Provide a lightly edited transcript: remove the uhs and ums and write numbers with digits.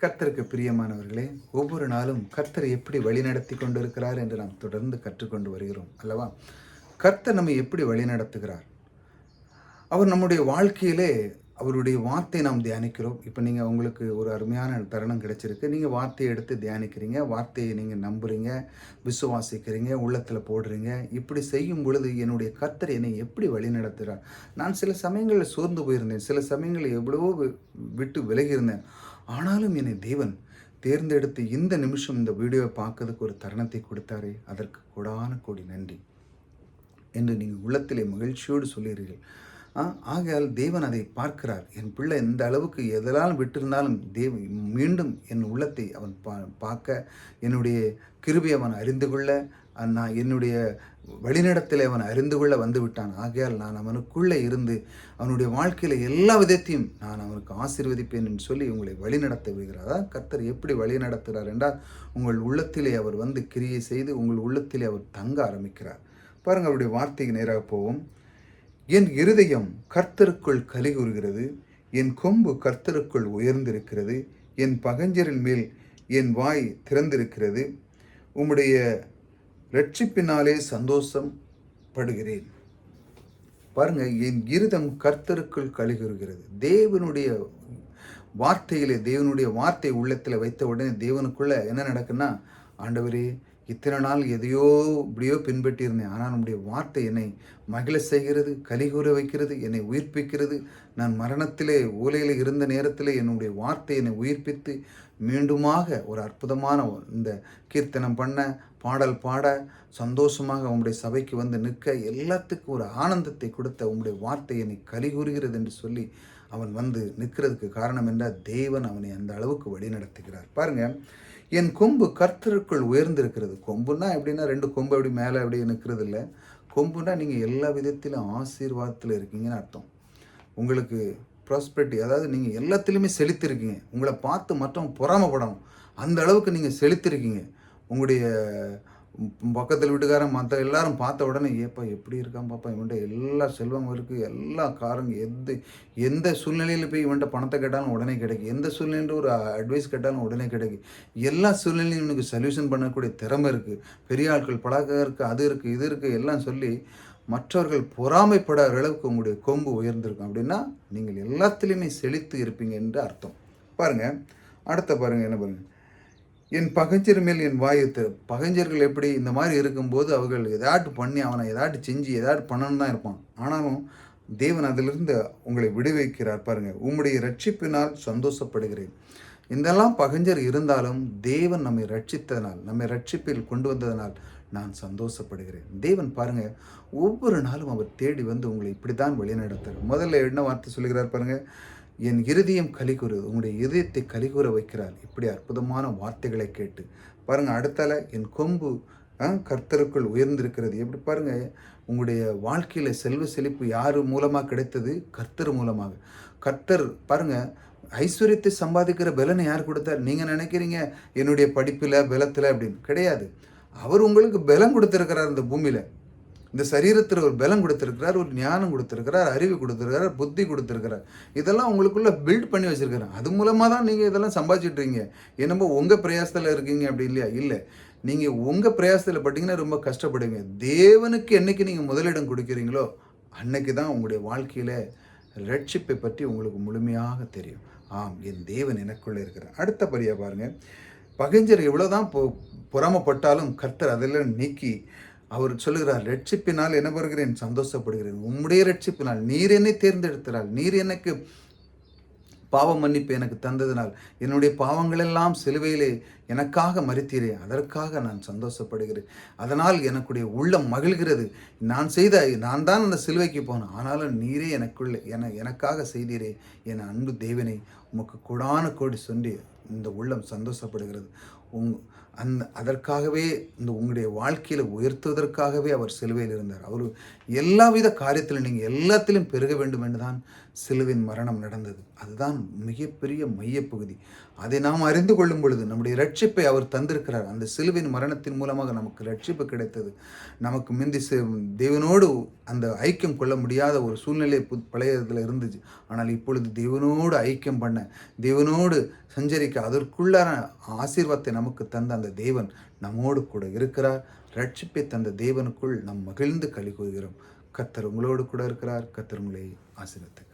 கர்த்தருக்கு பிரியமானவர்களே, ஒவ்வொரு நாளும் கர்த்தர் எப்படி வழிநடத்தி கொண்டிருக்கிறார் என்று நாம் தொடர்ந்து கற்றுக்கொண்டு வருகிறோம் அல்லவா? கர்த்தர் நம்மை எப்படி வழிநடத்துகிறார்? அவர் நம்முடைய வாழ்க்கையிலே அவருடைய வார்த்தை நாம் தியானிக்கிறோம். இப்ப உங்களுக்கு ஒரு அருமையான தருணம் கிடைச்சிருக்கு. நீங்க வார்த்தைய எடுத்து தியானிக்கிறீங்க. வார்த்தையை நீங்க நம்புறீங்க, விசுவாசிக்கிறீங்க, உள்ளத்துல போடுறீங்க. இப்படி செய்யும் பொழுது என்னுடைய கர்த்தர் என்னை எப்படி வழிநடத்துகிறார்? நான் சில சமயங்கள்ல சோர்ந்து போயிருந்தேன். சில சமயங்கள்ல எவ்வளவோ விட்டு விலகி இருந்தேன். ஆனாலும் என்னை தேவன் தேர்ந்தெடுத்து இந்த நிமிஷம் இந்த வீடியோவை பார்க்கறதுக்கு ஒரு தருணத்தை கொடுத்தாரே, அதற்கு கோடான கோடி நன்றி என்று நீங்கள் உள்ளத்திலே மகிழ்ச்சியோடு சொல்லுகிறீர்கள். ஆகையால் தேவன் அதை பார்க்கிறார். என் பிள்ளை இந்த அளவுக்கு எதெல்லாம் விட்டிருந்தாலும் மீண்டும் என் உள்ளத்தை அவன் பார்க்க, என்னுடைய கிருபையை அவன் அறிந்து கொள்ள, நான் என்னுடைய வழிநடத்தலை அவன் அறிந்து கொள்ள வந்து விட்டான். ஆகையால் நான் அவனுக்குள்ளே இருந்து அவனுடைய வாழ்க்கையில் எல்லா விதத்தையும் நான் அவனுக்கு ஆசீர்வதிப்பேன் என்று சொல்லி உங்களை வழிநடத்த விடுகிறார். அதான் கர்த்தர் எப்படி வழி நடத்துகிறார் என்றால், உங்கள் உள்ளத்திலே அவர் வந்து கிரியை செய்து உங்கள் உள்ளத்திலே அவர் தங்க ஆரம்பிக்கிறார். பாருங்கள், அவருடைய வார்த்தைக்கு நேராக போவோம். என் இருதயம் கர்த்தருக்குள் கலிகூறுகிறது, என் கொம்பு கர்த்தருக்குள் உயர்ந்திருக்கிறது, என் பகஞ்சரின் மேல் என் வாய் திறந்திருக்கிறது, உம்முடைய இரட்சிப்பினாலே சந்தோஷம் படுகிறேன். பாருங்க, என் இருதம் கர்த்தருக்குள் கலிகூறுகிறது. தேவனுடைய வார்த்தையிலே, தேவனுடைய வார்த்தை உள்ளத்தில் வைத்த உடனே தேவனுக்குள்ள என்ன நடக்குன்னா, ஆண்டவரே, இத்தனை நாள் எதையோ இப்படியோ பின்பற்றி இருந்தேன். ஆனால் நம்முடைய வார்த்தை என்னை மகிழ செய்கிறது, கலிகூற வைக்கிறது, என்னை உயிர்ப்பிக்கிறது. நான் மரணத்திலே ஓலையில் இருந்த நேரத்திலே என்னுடைய வார்த்தை என்னை உயிர்ப்பித்து மீண்டுமாக ஒரு அற்புதமான இந்த கீர்த்தனம் பண்ண, பாடல் பாட, சந்தோஷமாக உம்முடைய சபைக்கு வந்து நிற்க, எல்லாத்துக்கும் ஒரு ஆனந்தத்தை கொடுத்த உம்முடைய வார்த்தை என்னை கலிகூறுகிறது என்று சொல்லி அவன் வந்து நிற்கிறதுக்கு காரணம் என்றால் தேவன் அவனை அந்த அளவுக்கு வழி நடத்துகிறார். பாருங்கள், என் கொம்பு கர்த்தருக்குள் உயர்ந்திருக்கிறது. கொம்புன்னா எப்படின்னா ரெண்டு கொம்பு அப்படி மேலே அப்படியே நிற்கிறது இல்லை. கொம்புனா நீங்கள் எல்லா விதத்திலும் ஆசீர்வாதத்தில் இருக்கீங்கன்னு அர்த்தம். உங்களுக்கு ப்ராஸ்பெரிட்டி, அதாவது நீங்கள் எல்லாத்துலேயுமே செழித்திருக்கீங்க. உங்களை பார்த்து மற்றவங்க பொறாமப்படணும், அந்த அளவுக்கு நீங்கள் செழித்திருக்கீங்க. உங்களுடைய பக்கத்தில் வீட்டுக்காரன் மற்ற எல்லாரும் பார்த்த உடனே, ஏப்பா எப்படி இருக்கான் பாப்பா, இவன்ட்ட எல்லா செல்வம் இருக்குது, எல்லா காரங்க, எந்த சூழ்நிலையில் போய் இவன்ட்ட பணத்தை கேட்டாலும் உடனே கிடைக்கும், எந்த சூழ்நிலையில் ஒரு அட்வைஸ் கேட்டாலும் உடனே கிடைக்கும், எல்லா சூழ்நிலையும் இவனுக்கு சொல்யூஷன் பண்ணக்கூடிய திறமை இருக்குது, பெரிய ஆட்கள் பழக்கம் இருக்குது, அது இருக்குது, இது இருக்குது எல்லாம் சொல்லி மற்றவர்கள் பொறாமைப்படாத அளவுக்கு உங்களுடைய கொம்பு உயர்ந்திருக்கும். அப்படின்னா நீங்கள் எல்லாத்துலேயுமே செழித்து இருப்பீங்க என்று அர்த்தம். பாருங்கள், அடுத்த பாருங்கள், என்ன பாருங்கள், என் பகைஞர் மேல் என் வாயை பகைஞர்கள் எப்படி இந்த மாதிரி இருக்கும்போது அவர்கள் எதாட்டு பண்ணி அவனை எதாட்டு செஞ்சு எதாட்டு பண்ணணும் தான் இருப்பான். ஆனாலும் தேவன் அதிலிருந்து உங்களை விடுவிக்கிறார். பாருங்கள், உம்முடைய ரட்சிப்பினால் சந்தோஷப்படுகிறேன். இதெல்லாம் பகைஞர் இருந்தாலும் தேவன் நம்மை ரட்சித்ததனால், நம்மை ரட்சிப்பில் கொண்டு வந்ததனால் நான் சந்தோஷப்படுகிறேன். தேவன் பாருங்கள், ஒவ்வொரு நாளும் அவர் தேடி வந்து உங்களை இப்படி தான் வழிநடத்துகிறார். முதல்ல என்ன வார்த்தை சொல்லுகிறார் பாருங்கள், என் இருதயம் கலிகூறுது. உங்களுடைய இதயத்தை கலிகூற வைக்கிறார். இப்படி அற்புதமான வார்த்தைகளை கேட்டு பாருங்கள். அடுத்தால என் கொம்பு கர்த்தருக்குள் உயர்ந்திருக்கிறது. எப்படி பாருங்கள், உங்களுடைய வாழ்க்கையில் செல்வ செழிப்பு யார் மூலமாக கிடைத்தது? கர்த்தர் மூலமாக. கர்த்தர் பாருங்கள், ஐஸ்வர்யத்தை சம்பாதிக்கிற பலனை யார் கொடுத்தார்? நீங்கள் நினைக்கிறீங்க என்னுடைய படிப்பில் பலத்தில் அப்படின்னு. கிடையாது. அவர் உங்களுக்கு பலம் கொடுத்துருக்கிறார். இந்த பூமியில் இந்த சரீரத்தில் ஒரு பலம் கொடுத்துருக்கிறார், ஒரு ஞானம் கொடுத்துருக்கிறார், அறிவு கொடுத்துருக்கிறார், புத்தி கொடுத்துருக்கிறார். இதெல்லாம் உங்களுக்குள்ளே பில்ட் பண்ணி வச்சுருக்கிறார். அது மூலமாக தான் நீங்கள் இதெல்லாம் சம்பாதிச்சுட்றீங்க. என்னமோ உங்கள் பிரயாசத்தில் இருக்கீங்க அப்படி இல்லையா? இல்லை, நீங்கள் உங்கள் பிரயாசத்தில் பட்டிங்கன்னா ரொம்ப கஷ்டப்படுவீங்க. தேவனுக்கு என்றைக்கு நீங்கள் முதலிடம் கொடுக்குறீங்களோ அன்னைக்கு தான் உங்களுடைய வாழ்க்கையில் ரட்சிப்பை பற்றி உங்களுக்கு முழுமையாக தெரியும். ஆம், என் தேவன் எனக்குள்ளே இருக்கிறார். அடுத்த படியாக பாருங்கள், பகைஞர் எவ்வளோதான் பொறாமப்பட்டாலும் கர்த்தர் அதெல்லாம் நீக்கி அவர் சொல்லுகிறார், ரட்சிப்பினால் என்ன வருகிறேன், சந்தோஷப்படுகிறேன். உம்முடைய ரட்சிப்பினால் நீர் என்னை தேர்ந்தெடுத்தால், நீர் எனக்கு பாவ மன்னிப்பு எனக்கு தந்ததினால், என்னுடைய பாவங்களெல்லாம் சிலுவையிலே எனக்காக மரித்தீரே, அதற்காக நான் சந்தோஷப்படுகிறேன். அதனால் எனக்குடைய உள்ளம் மகிழ்கிறது. நான் தான் அந்த சிலுவைக்கு போனேன், ஆனாலும் நீரே எனக்குள்ளே எனக்காக செய்தீரே. என் அன்பு தேவனை உமக்கு கோடான கோடி சொல்லி இந்த உள்ளம் சந்தோஷப்படுகிறது. உங் அதற்காகவே இந்த உங்களுடைய வாழ்க்கையில் உயர்த்துவதற்காகவே அவர் சிலுவையில் இருந்தார். அவர் எல்லாவித காரியத்திலும் நீங்கள் எல்லாத்திலும் பெருக வேண்டும் என்று தான் சிலுவின் மரணம் நடந்தது. அதுதான் மிகப்பெரிய மையப்பகுதி. அதை நாம் அறிந்து கொள்ளும் பொழுது நம்முடைய ரட்சிப்பை அவர் தந்திருக்கிறார். அந்த சிலுவின் மரணத்தின் மூலமாக நமக்கு ரட்சிப்பு கிடைத்தது. நமக்கு முந்தி தேவனோடு அந்த ஐக்கியம் கொள்ள முடியாத ஒரு சூழ்நிலை பழைய இதில் இருந்துச்சு. ஆனால் இப்பொழுது தேவனோடு ஐக்கியம் பண்ண, தேவனோடு சஞ்சரிக்க, அதற்குள்ளான ஆசீர்வாதத்தை நமக்கு தந்த அந்த தேவன் நம்மோடு கூட இருக்கிறார். ரட்சிப்பை தந்த தேவனுக்குள் நாம் மகிழ்ந்து களி கூறுகிறோம். கர்த்தர் உங்களோடு கூட இருக்கிறார். கர்த்தர் உங்களை ஆசீர்வதிக்கிறார்.